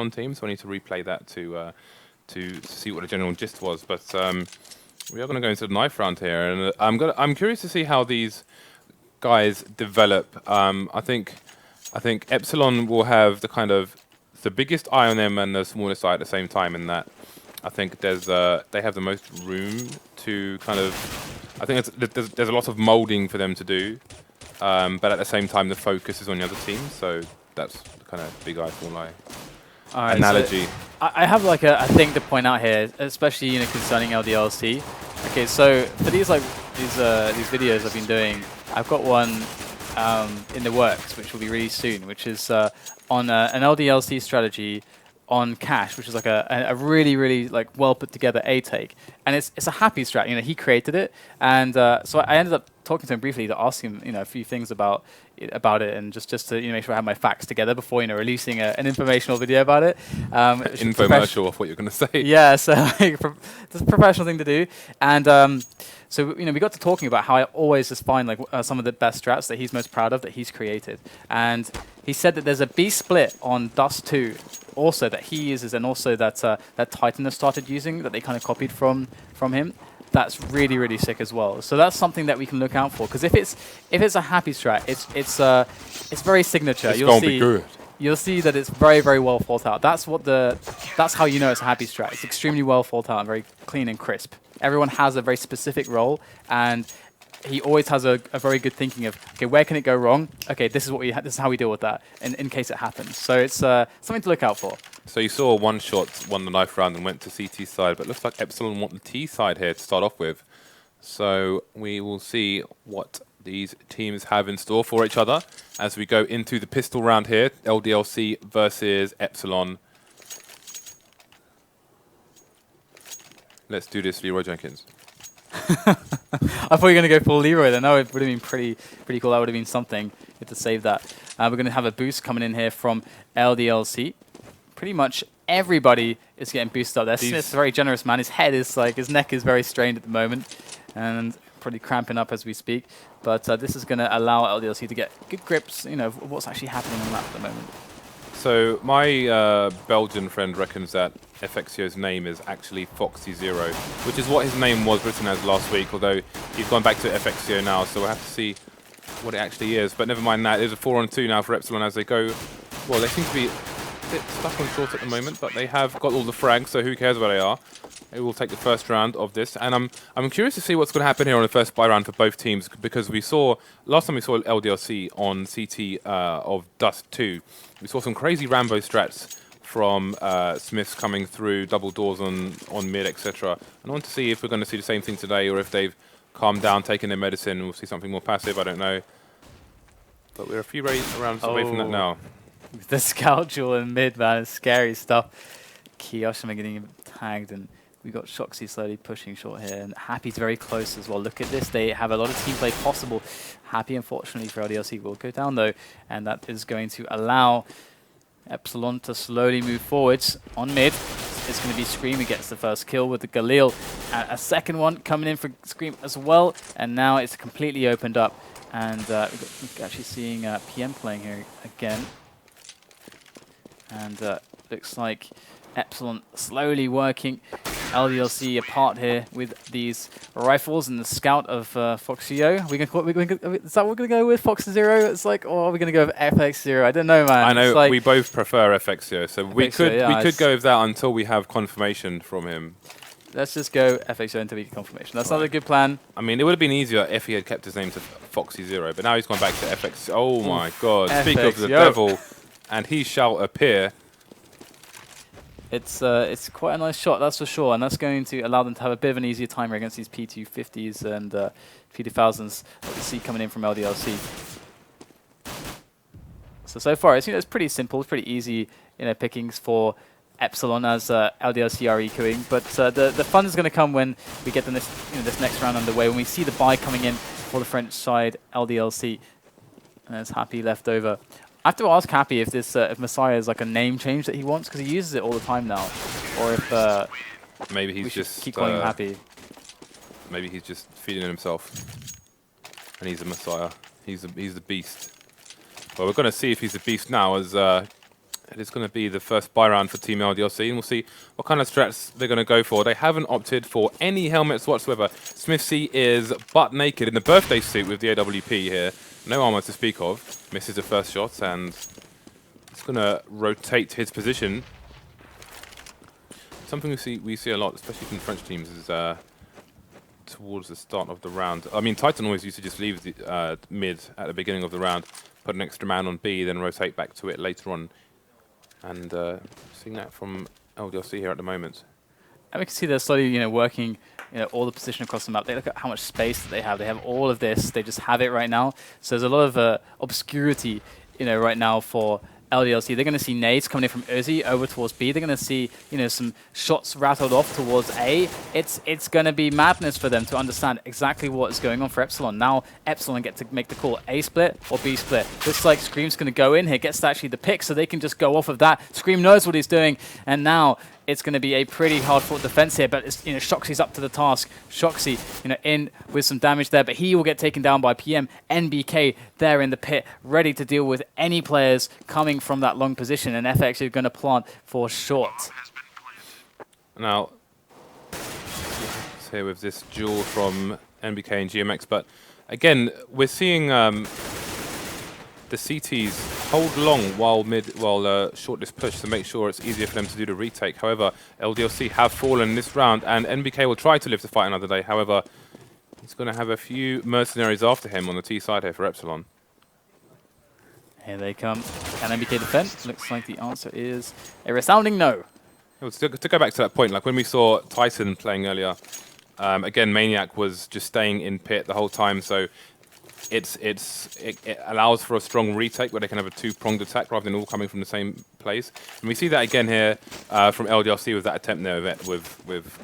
Epsilon team, so I need to replay that to see what the general gist was. But we are going to go into the knife round here, and I'm curious to see how these guys develop. I think Epsilon will have the biggest eye on them and the smallest eye at the same time. In that, I think they have the most room to kind of. I think there's a lot of molding for them to do, but at the same time the focus is on the other team. So that's the kind of big eye, small eye analogy. So I have like a thing to point out here, especially concerning LDLC. Okay, so for these videos I've been doing, I've got one in the works, which will be really soon, which is on an LDLC strategy on Cash, which is like a really like well put together A-take, and it's a happy strat. He created it, and so I ended up talking to him briefly to ask him a few things about it, and just to make sure I have my facts together before releasing an informational video about it. Infomercial of what you're going to say. Yeah, so like, it's a professional thing to do, and so we got to talking about how I always just find like some of the best strats that he's most proud of that he's created, and he said that there's a B split on Dust 2 also that he uses, and also that that Titan has started using that they kind of copied from him. That's really sick as well. So that's something that we can look out for, because if it's a happy strat, it's very signature. You'll see that it's very well thought out. That's how you know it's a happy strat. It's extremely well thought out and very clean and crisp. Everyone has a very specific role, and he always has a very good thinking of, okay, where can it go wrong? Okay, this is how we deal with that in case it happens. So it's something to look out for. So you saw one shot won the knife round and went to CT side, but it looks like Epsilon want the T side here to start off with. So we will see what these teams have in store for each other as we go into the pistol round here, LDLC versus Epsilon. Let's do this, Leroy Jenkins. I thought you were going to go full Leroy then. That would have been pretty cool. That would have been something. Good to save that. We're going to have a boost coming in here from LDLC. Pretty much everybody is getting boosted up there. Smith's a very generous man. His head is like, his neck is very strained at the moment and probably cramping up as we speak. But this is going to allow LDLC to get good grips, of what's actually happening on the map at the moment. So my Belgian friend reckons that FXCO's name is actually Foxy0, which is what his name was written as last week, although he's gone back to FXCO now, so we'll have to see what it actually is. But never mind that, there's a 4-on-2 now for Epsilon as they go. Well, they seem to be a bit stuck on short at the moment, but they have got all the frags, so who cares where they are. They will take the first round of this, and I'm curious to see what's going to happen here on the first buy round for both teams, because last time we saw LDLC on CT of Dust 2, we saw some crazy Rambo strats from Smiths coming through, double doors on mid, etc. And I want to see if we're going to see the same thing today, or if they've calmed down, taken their medicine, and we'll see something more passive, I don't know. But we're a few rounds away from that now. The scout duel in mid, man, it's scary stuff. Kiyoshima getting tagged, and we got Shoxy slowly pushing short here, and Happy's very close as well. Look at this, they have a lot of team play possible. Happy, unfortunately for LDLC, will go down though, and that is going to allow Epsilon to slowly move forwards on mid. It's going to be Scream who gets the first kill with the Galil. A second one coming in for Scream as well, and now it's completely opened up. And we're actually seeing PM playing here again. And looks like Epsilon slowly working LDLC apart here with these rifles and the scout of Foxio. Is that what we're going to go with? Fox0? It's like, or are we going to go with FX0? I don't know, man. I know, like we both prefer FXO, so we could go with that until we have confirmation from him. Let's just go FXO until we get confirmation. That's not a good plan. I mean, it would have been easier if he had kept his name to Foxy0, but now he's gone back to FX. Oh my god, speak of the devil, and he shall appear. It's quite a nice shot, that's for sure, and that's going to allow them to have a bit of an easier timer against these P250s and P2000s that we see coming in from LDLC. So far, it's pretty simple, it's pretty easy, pickings for Epsilon as LDLC are ecoing, but the fun is going to come when we get this next round underway, when we see the buy coming in for the French side LDLC, and there's Happy left over. I have to ask Happy if this if Messiah is like a name change that he wants, because he uses it all the time now, or if maybe he's just keep calling him Happy. Maybe he's just feeding himself, and he's a Messiah. He's the beast. Well, we're going to see if he's a beast now, as It is going to be the first buy round for Team LDLC, and we'll see what kind of strats they're going to go for. They haven't opted for any helmets whatsoever. Smith C is butt naked in the birthday suit with the AWP here. No armor to speak of. Misses the first shot, and it's going to rotate his position. Something we see a lot, especially from French teams, is towards the start of the round. I mean, Titan always used to just leave the mid at the beginning of the round, put an extra man on B, then rotate back to it later on. And seeing that from LDLC here at the moment. And we can see they're slowly, working, all the position across the map. They look at how much space that they have. They have all of this. They just have it right now. So there's a lot of obscurity, right now for LDLC. They're going to see nades coming in from Uzi over towards B. They're going to see, some shots rattled off towards A. It's going to be madness for them to understand exactly what is going on for Epsilon. Now Epsilon get to make the call, A split or B split. Looks like Scream's going to go in here, gets actually the pick, so they can just go off of that. Scream knows what he's doing, and now it's going to be a pretty hard-fought defense here, but it's, Shoxy's up to the task. Shoxy, in with some damage there, but he will get taken down by PM. NBK there in the pit, ready to deal with any players coming from that long position, and FX is going to plant for short. Now, here with this duel from NBK and GMX, but again, we're seeing the CTs hold long while short this push to make sure it's easier for them to do the retake. However, LDLC have fallen this round, and NBK will try to live to fight another day. However, he's going to have a few mercenaries after him on the T side here for Epsilon. Here they come. Can NBK defend? Looks like the answer is a resounding no. To go back to that point, like when we saw Titan playing earlier, again, Maniac was just staying in pit the whole time, so it allows for a strong retake where they can have a two-pronged attack rather than all coming from the same place. And we see that again here from LDLC with that attempt there with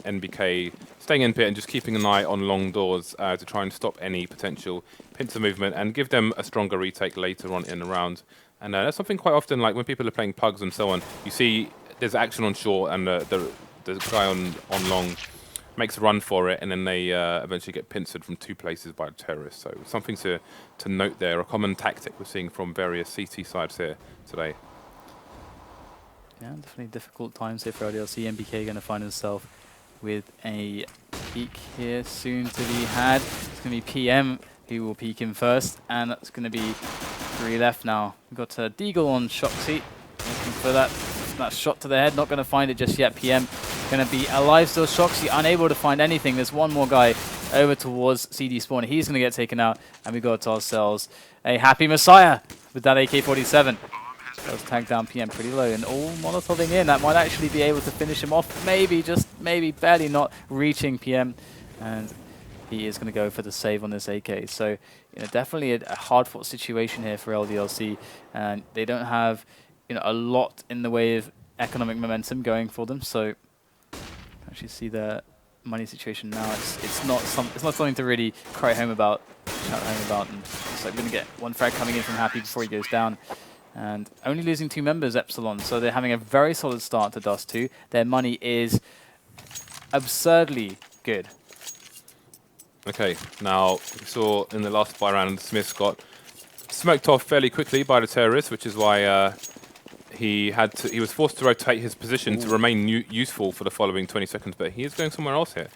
NBK staying in pit and just keeping an eye on long doors to try and stop any potential pincer movement and give them a stronger retake later on in the round. And that's something quite often, like when people are playing pugs and so on, you see there's action on short and the guy on long makes a run for it, and then they eventually get pincered from two places by the terrorists. So something to note there, a common tactic we're seeing from various CT sides here today. Yeah, definitely difficult times here for LDLC. NBK going to find himself with a peek here soon to be had. It's going to be PM who will peek him first, and that's going to be 3 left now. We've got Deagle on Shoxy, looking for that shot to the head. Not going to find it just yet. PM going to be alive still. Shoxy unable to find anything. There's one more guy over towards CD spawn. He's going to get taken out, and we got ourselves a happy Messiah with that AK-47. Does tag down PM pretty low, and all Molotoving in. That might actually be able to finish him off. Maybe, just maybe, barely not reaching PM, and he is going to go for the save on this AK. So, definitely a hard-fought situation here for LDLC, and they don't have, a lot in the way of economic momentum going for them. So, actually see the money situation now. It's not something to really cry home about, shout home about. And it's like we're going to get one frag coming in from Happy before he goes down. And only losing 2 members, Epsilon, so they're having a very solid start to Dust 2. Their money is absurdly good. Okay, now we saw in the last buy round, Smith got smoked off fairly quickly by the terrorists, which is why he was forced to rotate his position to remain useful for the following 20 seconds, but he is going somewhere else here.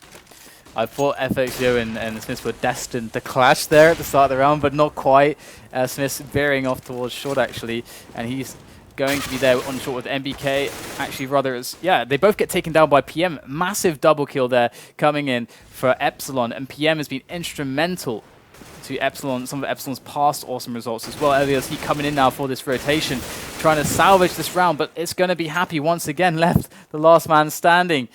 I thought FXO and Smith were destined to clash there at the start of the round, but not quite. Smith's veering off towards short, actually, and he's going to be there on short with NBK. Actually, rather, they both get taken down by PM. Massive double kill there coming in for Epsilon, and PM has been instrumental to Epsilon, some of Epsilon's past awesome results as well. LDLC coming in now for this rotation, trying to salvage this round, but it's going to be Happy once again left, the last man standing.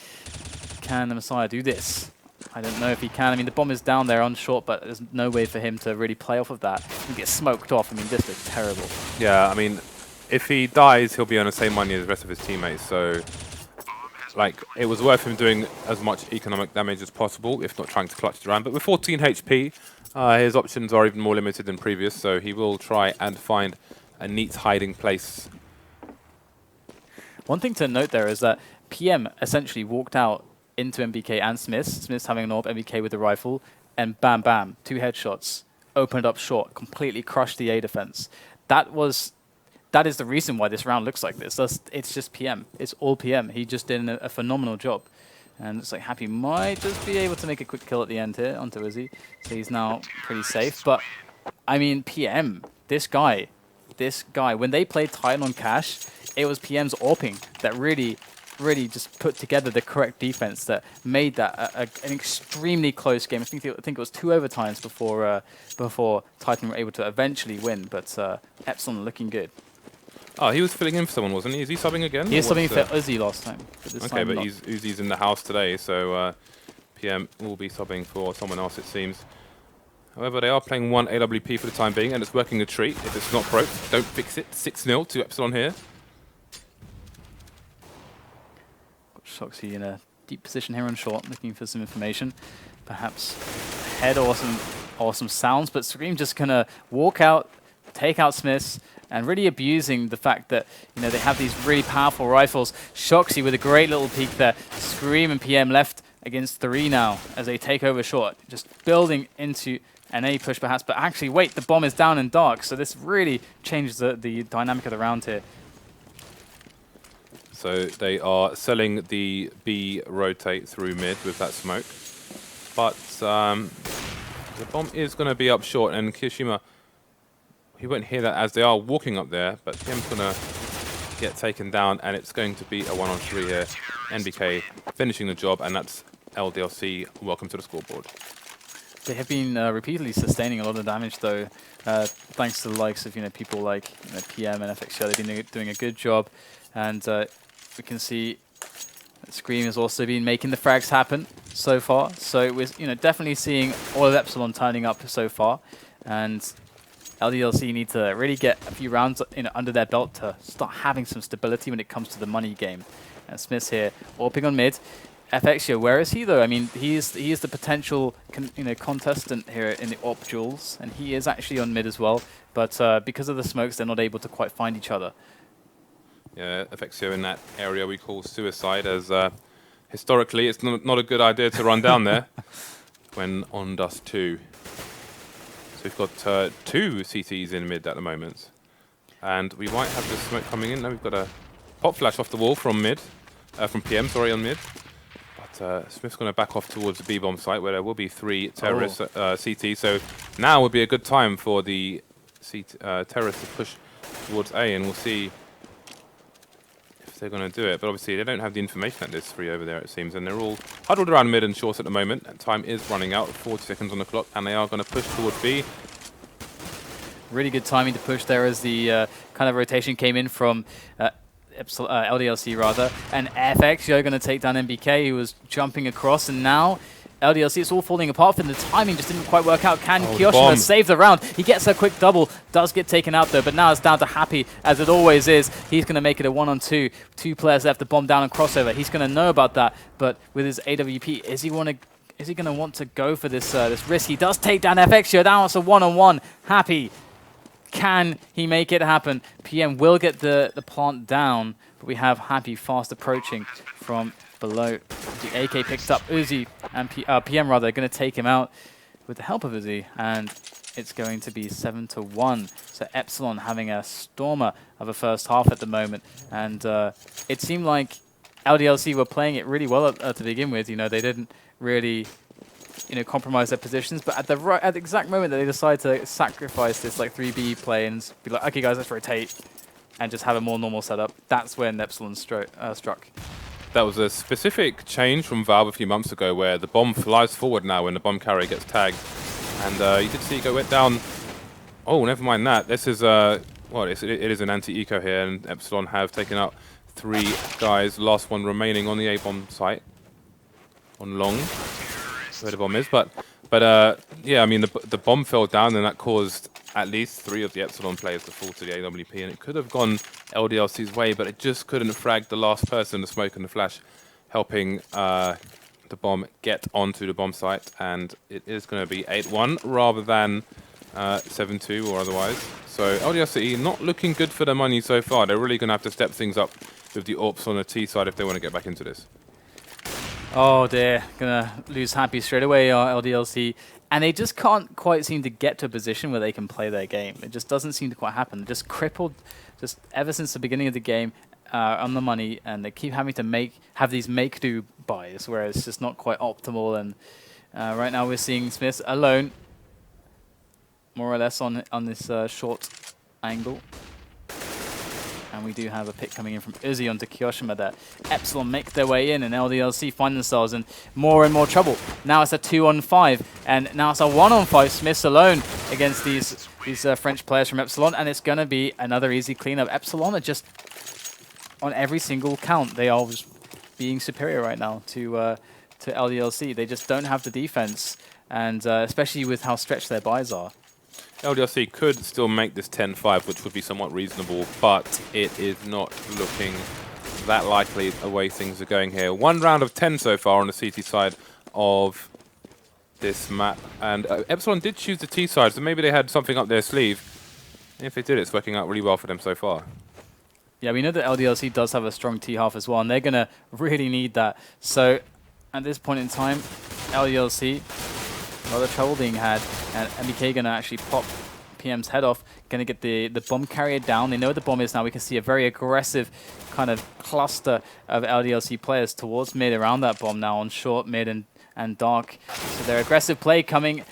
Can the Messiah do this? I don't know if he can. I mean, the bomb is down there on short, but there's no way for him to really play off of that. He gets smoked off. I mean, this looks terrible. Yeah, I mean, if he dies, he'll be on the same money as the rest of his teammates. So, like, it was worth him doing as much economic damage as possible, if not trying to clutch the round. But with 14 HP, his options are even more limited than previous, so he will try and find a neat hiding place. One thing to note there is that PM essentially walked out into NBK and Smith's having an AWP, NBK with the rifle, and bam, bam, 2 headshots, opened up short, completely crushed the A defense. That was that is the reason why this round looks like this. It's just PM. It's all PM. He just did a phenomenal job. And it's like Happy might just be able to make a quick kill at the end here onto Izzy. So he's now pretty safe. But, I mean, PM, this guy, when they played Titan on Cash, it was PM's AWPing that really just put together the correct defense that made that an extremely close game. I think it was 2 overtimes before Titan were able to eventually win. But Epsilon looking good. Oh, he was filling in for someone, wasn't he? Is he subbing again? He was subbing for Uzi last time. Okay, but Uzi's in the house today, so PM will be subbing for someone else, it seems. However, they are playing one AWP for the time being, and it's working a treat. If it's not broke, don't fix it. 6-0 to Epsilon here. Shoxy in a deep position here on short, looking for some information. Perhaps head or some sounds, but Scream just gonna walk out, take out Smiths, and really abusing the fact that, you know, they have these really powerful rifles. Shoxy with a great little peek there. Scream and PM left against 3 now as they take over short. Just building into an A push perhaps, but actually, wait, the bomb is down in dark, so this really changes the dynamic of the round here. So they are selling the B rotate through mid with that smoke. But the bomb is going to be up short, and Kishima, he won't hear that as they are walking up there, but PM's going to get taken down, and it's going to be a 1-on-3 here. NBK finishing the job, and that's LDLC. Welcome to the scoreboard. They have been repeatedly sustaining a lot of damage, though, thanks to the likes of, you know, people like, you know, PM and FXO. They've been doing a good job, and we can see Scream has also been making the frags happen so far. So we're, you know, definitely seeing all of Epsilon turning up so far, and LDLC need to really get a few rounds, you know, under their belt to start having some stability when it comes to the money game. And Smith's here, AWPing on mid. FXO, where is he though? I mean, he is the potential contestant here in the AWP duels, and he is actually on mid as well. But because of the smokes, they're not able to quite find each other. Yeah, FXO in that area we call suicide, as historically it's not a good idea to run down there when on dust 2. So we've got 2 CTs in mid at the moment. And we might have the smoke coming in. Now we've got a pop flash off the wall from mid, from PM, sorry, on mid. But Smith's going to back off towards the B-bomb site where there will be 3 terrorists CT. So now would be a good time for the terrorists to push towards A, and we'll see if they're going to do it. But obviously they don't have the information at this 3 over there, it seems, and they're all huddled around mid and short at the moment. And time is running out, 40 seconds on the clock, and they are going to push towards B. Really good timing to push there as the kind of rotation came in from LDLC rather, and FXO going to take down NBK, who was jumping across, and now LDLC, it's all falling apart for them. The timing just didn't quite work out. Can Kyoshima save the round? He gets a quick double, does get taken out though, but now it's down to Happy, as it always is. He's going to make it a 1-on-2. 2 players left, the bomb down and crossover. He's going to know about that, but with his AWP, is he going to want to go for this this risk? He does take down FXO. Now it's a 1-on-1. Happy, can he make it happen? PM will get the plant down, but we have Happy fast approaching from below. The AK picked up Uzi, and PM rather going to take him out with the help of Uzi, and it's going to be 7-1. So Epsilon having a stormer of a first half at the moment, and it seemed like LDLC were playing it really well to begin with. You know, they didn't really, you know, compromise their positions, but at the exact moment that they decide to sacrifice this like 3B play and be like, okay guys, let's rotate and just have a more normal setup, that's when Epsilon struck. That was a specific change from Valve a few months ago, where the bomb flies forward now when the bomb carrier gets tagged, and you did see it went down. Oh, never mind that. This is well, it is an anti-eco here, and Epsilon have taken out 3 guys. Last one remaining on the A-bomb site on long, where the bomb is. But yeah, I mean the bomb fell down, and that caused at least 3 of the Epsilon players to fall to the AWP, and it could have gone LDLC's way, but it just couldn't frag the last person, the smoke and the flash, helping the bomb get onto the bomb site, and it is going to be 8-1 rather than 7-2 or otherwise. So LDLC not looking good for their money so far. They're really going to have to step things up with the AWPs on the T side if they want to get back into this. Oh dear, gonna lose Happy straight away, LDLC. And they just can't quite seem to get to a position where they can play their game. It just doesn't seem to quite happen. They're just crippled, just ever since the beginning of the game, on the money, and they keep having to have these make-do buys, where it's just not quite optimal. And right now we're seeing Smith alone, more or less on this short angle. And we do have a pick coming in from Uzi onto Kyoshima there. Epsilon make their way in, and LDLC find themselves in more and more trouble. Now it's a 2-on-5, and now it's a 1-on-5. Smith's alone against these French players from Epsilon, and it's going to be another easy cleanup. Epsilon are just, on every single count, they are just being superior right now to LDLC. They just don't have the defense, and especially with how stretched their buys are. LDLC could still make this 10-5, which would be somewhat reasonable, but it is not looking that likely the way things are going here. 1 round of 10 so far on the CT side of this map, and Epsilon did choose the T side, so maybe they had something up their sleeve. And if they did, it's working out really well for them so far. Yeah, we know that LDLC does have a strong T half as well, and they're going to really need that. So at this point in time, LDLC, a lot of trouble being had, and MBK going to actually pop PM's head off, going to get the bomb carrier down. They know where the bomb is now. We can see a very aggressive kind of cluster of LDLC players towards mid around that bomb now on short, mid, and dark. So their aggressive play coming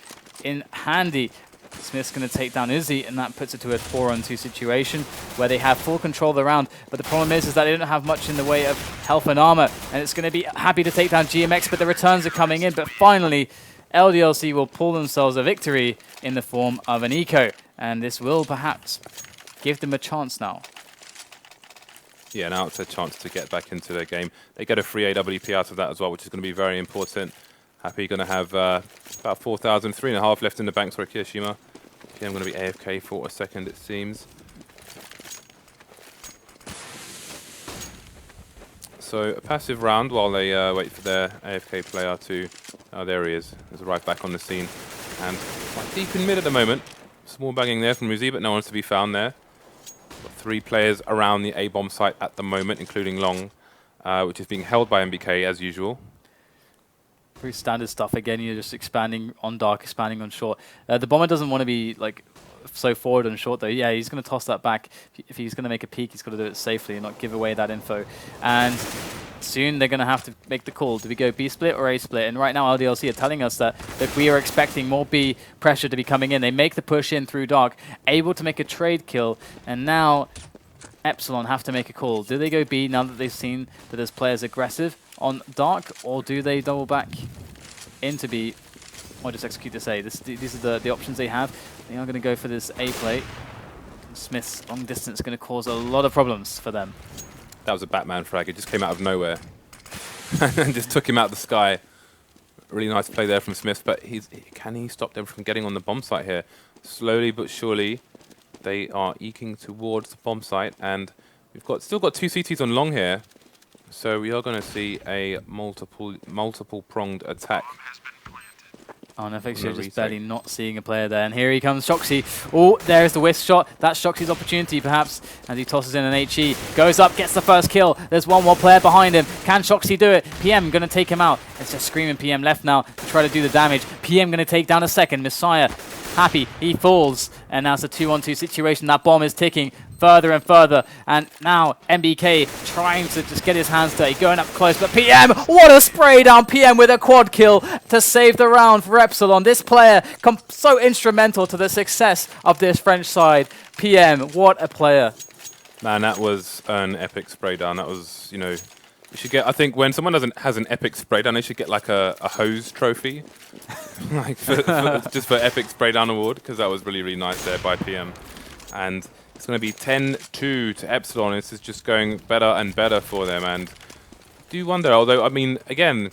in handy. Smith's going to take down Uzi, and that puts it to a 4-on-2 situation where they have full control of the round. But the problem is that they don't have much in the way of health and armor, and it's going to be happy to take down GMX, but the returns are coming in. But finally, LDLC will pull themselves a victory in the form of an eco, and this will perhaps give them a chance now. Yeah, now it's a chance to get back into their game. They get a free AWP out of that as well, which is going to be very important. Happy going to have about 4,000, 3.5 left in the bank. Sorry, Kyoshima. PM going to be AFK for a second, it seems. So a passive round while they wait for their AFK player to... Oh, there he is. He's right back on the scene. And quite deep in mid at the moment. Small bagging there from Uzi, but no one's to be found there. Got 3 players around the A-bomb site at the moment, including Long, which is being held by MBK as usual. Pretty standard stuff. Again, you're just expanding on dark, expanding on short. The bomber doesn't want to be like so forward on short though. Yeah, he's going to toss that back. If he's going to make a peek, he's got to do it safely and not give away that info. And soon they're going to have to make the call. Do we go B split or A split? And right now LDLC are telling us that we are expecting more B pressure to be coming in. They make the push in through dark, able to make a trade kill, and now Epsilon have to make a call. Do they go B now that they've seen that there's players aggressive on dark, or do they double back into B, or just execute this A? These are the options they have. They are going to go for this A play. Smith's long distance is going to cause a lot of problems for them. That was a Batman frag. It just came out of nowhere and just took him out of the sky. Really nice play there from Smith, but can he stop them from getting on the bomb site here? Slowly but surely, they are eking towards the bomb site, and we've still got 2 CTs on long here. So we are going to see a multiple pronged attack. Oh, and FXO just barely not seeing a player there. And here he comes, Shoxy. Oh, there's the whisk shot. That's Shoxy's opportunity, perhaps, as he tosses in an HE. Goes up, gets the first kill. There's one more player behind him. Can Shoxy do it? PM going to take him out. It's just Screaming PM left now to try to do the damage. PM going to take down a second. Messiah, happy, he falls. And now it's a 2-on-2 situation. That bomb is ticking further and further, and now MBK trying to just get his hands dirty, going up close, but PM, what a spray down! PM with a quad kill to save the round for Epsilon. This player so instrumental to the success of this French side. PM, what a player. Man, that was an epic spray down. That was, you know, you should get, I think when someone has an epic spray down, they should get like a hose trophy, like just for epic spray down award, because that was really, really nice there by PM. And it's going to be 10-2 to Epsilon. This is just going better and better for them. And I do wonder, although, I mean, again,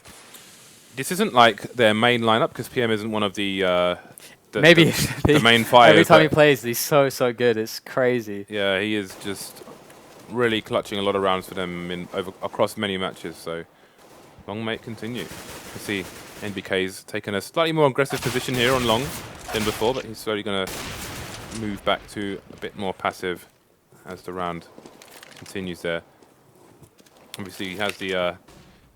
this isn't like their main lineup, because PM isn't one of the main fighters. Every time he plays, he's so good. It's crazy. Yeah, he is just really clutching a lot of rounds for them across many matches. So long may it continue. You can see NBK's taken a slightly more aggressive position here on long than before, but he's slowly going to move back to a bit more passive as the round continues there. Obviously, he has the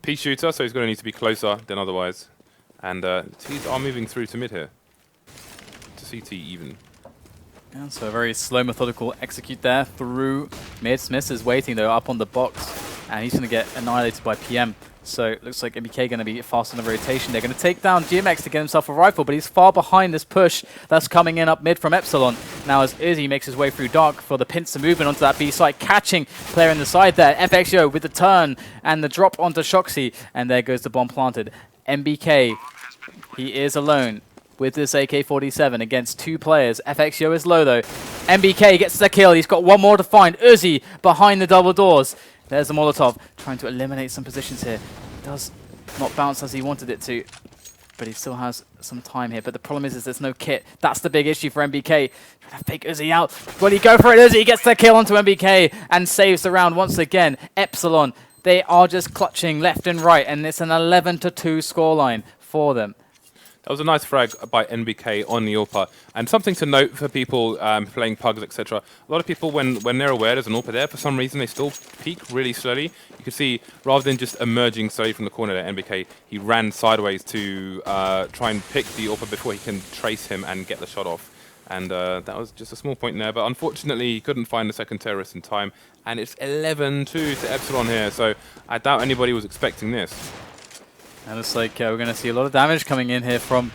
P shooter, so he's going to need to be closer than otherwise. And T's are moving through to mid here. CT even. And so a very slow, methodical execute there through mid. Smith is waiting, though, up on the box, and he's going to get annihilated by PM. So it looks like MBK going to be fast on the rotation. They're going to take down GMX to get himself a rifle, but he's far behind this push that's coming in up mid from Epsilon. Now as Uzi makes his way through Dark for the pincer movement onto that B site, catching player in the side there. FXO with the turn and the drop onto Shoxy, and there goes the bomb planted. MBK, he is alone with this AK-47 against 2 players. FXO is low though. MBK gets the kill. He's got one more to find. Uzi behind the double doors. There's the Molotov trying to eliminate some positions here. It does not bounce as he wanted it to, but he still has some time here. But the problem is there's no kit. That's the big issue for MBK. Trying to fake Uzi out. Will he go for it? Uzi gets the kill onto MBK and saves the round once again. Epsilon, they are just clutching left and right, and it's an 11-2 scoreline for them. That was a nice frag by NBK on the AWPA. And something to note for people playing pugs, etc. A lot of people, when they're aware there's an AWPA there, for some reason they still peek really slowly. You can see, rather than just emerging slowly from the corner there, NBK, he ran sideways to try and pick the AWPA before he can trace him and get the shot off. And that was just a small point there. But unfortunately, he couldn't find the second terrorist in time. And it's 11-2 to Epsilon here. So I doubt anybody was expecting this. And it's like we're going to see a lot of damage coming in here from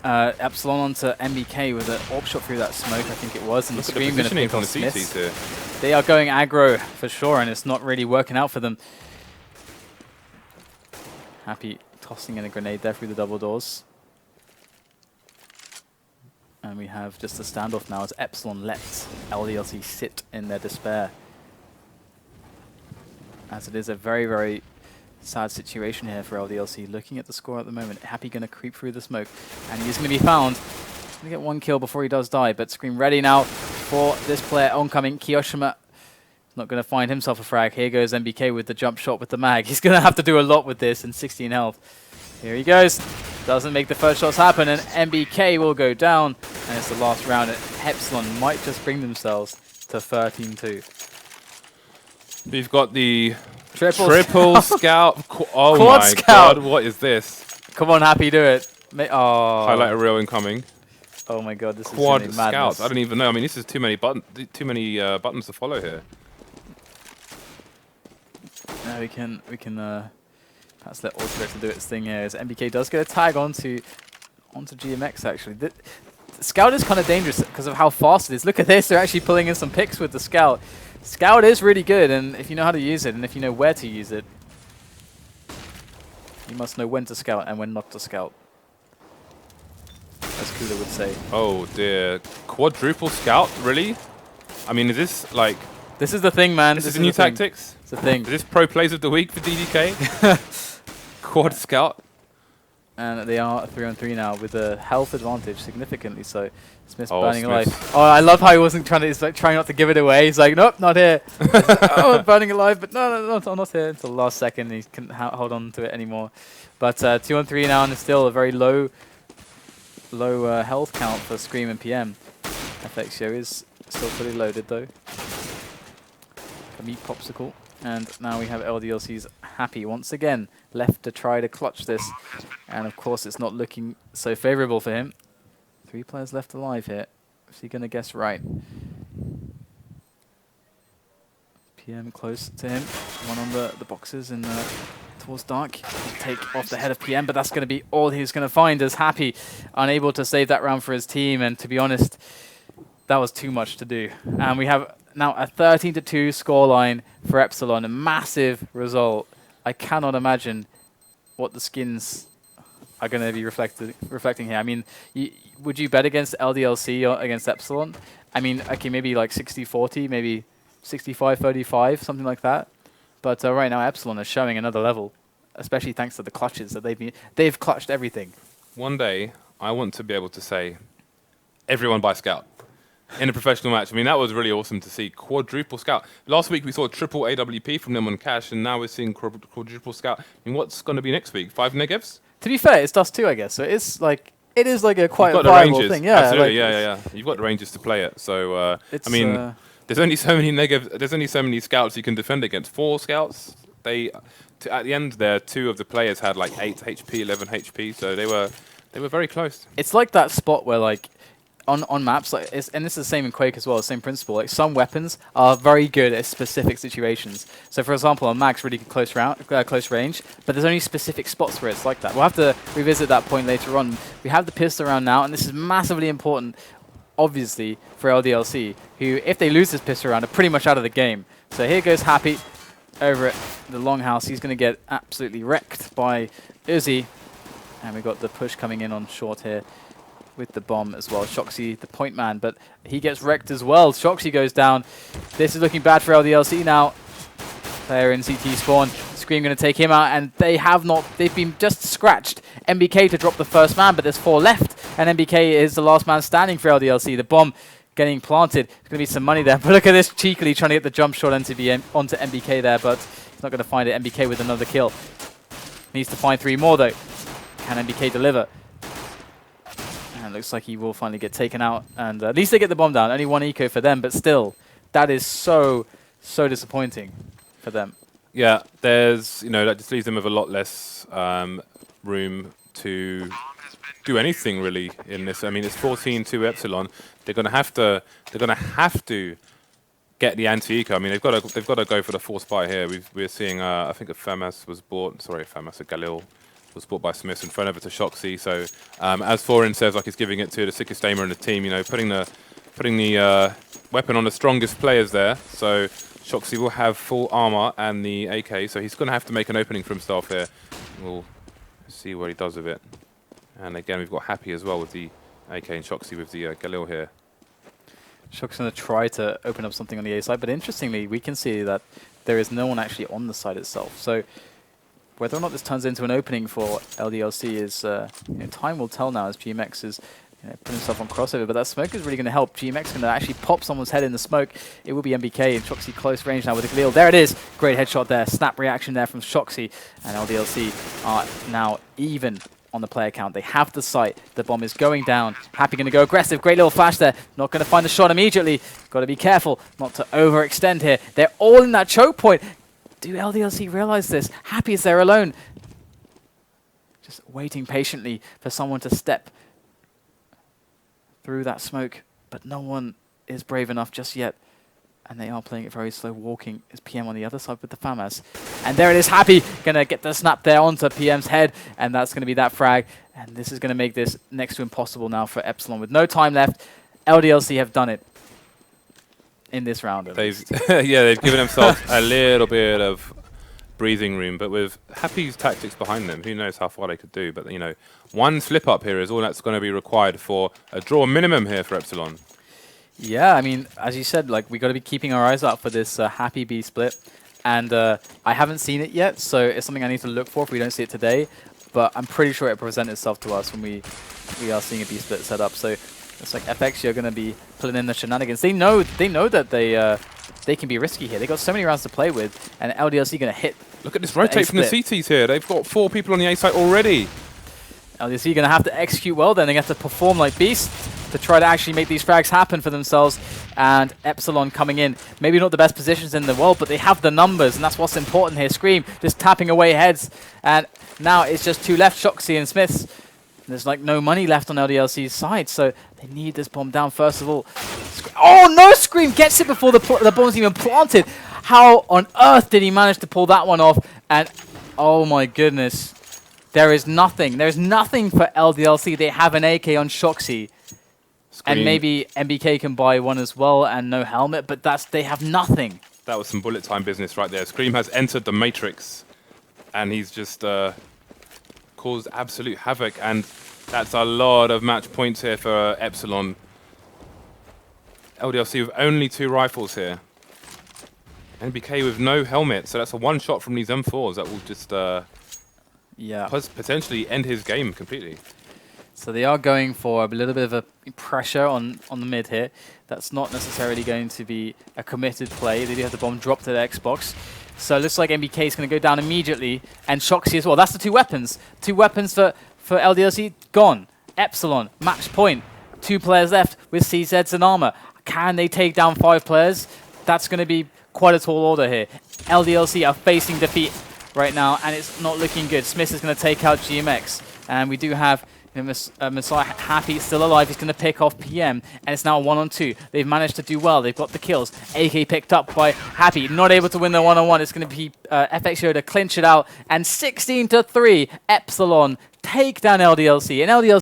Epsilon onto MBK with an AWP shot through that smoke, I think it was. And the Scream going to pick off Smiths. They are going aggro for sure, and it's not really working out for them. Happy tossing in a grenade there through the double doors. And we have just a standoff now as Epsilon lets LDLC sit in their despair. As it is a very, very sad situation here for LDLC. Looking at the score at the moment, Happy going to creep through the smoke, and he's going to be found. Going to get 1 kill before he does die, but Scream ready now for this player oncoming. Kiyoshima not going to find himself a frag. Here goes MBK with the jump shot with the mag. He's going to have to do a lot with this, and 16 health. Here he goes. Doesn't make the first shots happen, and MBK will go down, and it's the last round. Epsilon might just bring themselves to 13-2. We've got the Triple scout. Oh Quad my scout. god, what is this? Come on, Happy, do it. Oh. Highlight a reel incoming. Oh my god, this Quad is scouts. I don't even know. I mean, this is too many buttons to follow here. No, we can perhaps let Autorector do its thing here. As MBK does get a tag onto GMX actually. The Scout is kind of dangerous because of how fast it is. Look at this, they're actually pulling in some picks with the Scout. Scout is really good, and if you know how to use it, and if you know where to use it, you must know when to scout and when not to scout, as Kula would say. Oh dear. Quadruple scout? Really? I mean, is this like... This is the thing, man. This is the new tactics? It's the thing. Is this pro plays of the week for DDK? Quad scout? And they are 3-on-3 now with a health advantage, significantly so. Smith's burning Smith. alive. Oh, I love how he wasn't trying to, he's like trying not to give it away. He's like, nope, not here. Oh, burning alive, but no, not here. Until the last second, he couldn't hold on to it anymore. But 2-on-3 now, and it's still a very low health count for Scream and PM. FXO is still fully loaded though. A meat popsicle. And now we have LDLC's Happy once again left to try to clutch this. And of course it's not looking so favorable for him. 3 players left alive here. Is he going to guess right? PM close to him. One on the boxes and towards Dark. He'll take off the head of PM, but that's going to be all he's going to find as Happy unable to save that round for his team. And to be honest, that was too much to do. And we have now a 13-2 scoreline for Epsilon. A massive result. I cannot imagine what the skins are going to be reflecting here. I mean, would you bet against LDLC or against Epsilon? I mean, okay, maybe like 60-40, maybe 65-35, something like that. But right now, Epsilon is showing another level, especially thanks to the clutches that they've clutched everything. One day, I want to be able to say, everyone buy Scout in a professional match. I mean, that was really awesome to see. Quadruple Scout. Last week we saw triple AWP from them on Cash, and now we're seeing quadruple Scout. I mean, what's going to be next week? 5 negatives? To be fair, it's Dust 2, I guess. So it is like a quite You've got viable the ranges. thing. Yeah, absolutely. like Yeah. You've got the ranges to play it. So I mean, there's only so many negatives. There's only so many scouts you can defend against. 4 scouts. At the end there, 2 of the players had like 8 HP, 11 HP. So they were very close. It's like that spot where like on maps, like, and this is the same in Quake as well, same principle. Like some weapons are very good at specific situations. So, for example, on Mag's really close range, but there's only specific spots where it's like that. We'll have to revisit that point later on. We have the pistol round now, and this is massively important, obviously, for LDLC, who, if they lose this pistol round, are pretty much out of the game. So here goes Happy over at the Longhouse. He's going to get absolutely wrecked by Uzi, and we got the push coming in on short here with the bomb as well. Shoxy, the point man, but he gets wrecked as well. Shoxy goes down. This is looking bad for LDLC now. Player in CT spawn. Scream going to take him out, and they've been just scratched. MBK to drop the first man, but there's 4 left, and MBK is the last man standing for LDLC. The bomb getting planted. There's going to be some money there, but look at this, cheekily trying to get the jump shot onto MBK there, but he's not going to find it. MBK with another kill. Needs to find 3 more though. Can MBK deliver? And looks like he will finally get taken out, and at least they get the bomb down. Only 1 eco for them, but still, that is so disappointing for them. Yeah, there's, that just leaves them with a lot less room to do anything really in this. I mean, it's 14-2 Epsilon. They're going to have to get the anti-eco. I mean, they've got to go for the 4th spy here. We're seeing, I think a FAMAS was bought. Sorry, FAMAS, a Galil was bought by Smith and thrown over to Shoxy. So as Foreign says, like he's giving it to the sickest aimer in the team. Putting the weapon on the strongest players there. So Shoxy will have full armor and the AK. So he's going to have to make an opening for himself here. We'll see what he does with it. And again, we've got Happy as well with the AK and Shoxy with the Galil here. Shock's going to try to open up something on the A side, but interestingly, we can see that there is no one actually on the side itself. So whether or not this turns into an opening for LDLC is, time will tell now as GMX is putting himself on crossover, but that smoke is really going to help. GMX is going to actually pop someone's head in the smoke. It will be MBK, and Shoxy close range now with the Galil. There it is. Great headshot there. Snap reaction there from Shoxy, and LDLC are now even on the player count. They have the sight. The bomb is going down. Happy going to go aggressive. Great little flash there. Not going to find the shot immediately. Got to be careful not to overextend here. They're all in that choke point. Do LDLC realize this? Happy is there alone. Just waiting patiently for someone to step through that smoke, but no one is brave enough just yet. And they are playing it very slow. Walking is PM on the other side with the FAMAS. And there it is, Happy. Going to get the snap there onto PM's head. And that's going to be that frag. And this is going to make this next to impossible now for Epsilon. With no time left, LDLC have done it in this round. They've given themselves a little bit of breathing room. But with Happy's tactics behind them, who knows how far they could do. But, one slip up here is all that's going to be required for a draw minimum here for Epsilon. Yeah, I mean, as you said, we got to be keeping our eyes out for this Happy B split. And I haven't seen it yet, so it's something I need to look for if we don't see it today. But I'm pretty sure it will present itself to us when we are seeing a B split set up. So it's like FX, you're going to be pulling in the shenanigans. They know that they can be risky here. They got so many rounds to play with, and LDLC going to hit. Look at this rotate from the CTs here. They've got 4 people on the A site already. LDLC going to have to execute well then. They have to perform like beasts to try to actually make these frags happen for themselves. And Epsilon coming in. Maybe not the best positions in the world, but they have the numbers, and that's what's important here. Scream just tapping away heads. And now it's just 2 left, Shoxy and Smiths. There's no money left on LDLC's side, so they need this bomb down first of all. Oh no, Scream gets it before the bomb's even planted. How on earth did he manage to pull that one off? And oh my goodness. There is nothing. There's nothing for LDLC. They have an AK on Shoxy. Scream. And maybe MBK can buy one as well and no helmet, but they have nothing. That was some bullet time business right there. Scream has entered the Matrix, and he's just caused absolute havoc, and that's a lot of match points here for Epsilon. LDLC with only 2 rifles here. MBK with no helmet, so that's a 1 shot from these M4s that will just potentially end his game completely. So they are going for a little bit of a pressure on the mid here. That's not necessarily going to be a committed play. They do have the bomb drop to the Xbox. So it looks like MBK is going to go down immediately. And Shoxy as well. That's the 2 weapons. 2 weapons for LDLC. Gone. Epsilon. Match point. 2 players left with CZs and armor. Can they take down 5 players? That's going to be quite a tall order here. LDLC are facing defeat right now, and it's not looking good. Smith is going to take out GMX. And we do have Messiah happy, still alive. He's going to pick off PM, and it's now 1-on-2. They've managed to do well. They've got the kills. AK picked up by Happy, not able to win the 1-on-1. It's going to be FXO to clinch it out, and 16-3, Epsilon take down LDLC. And LDLC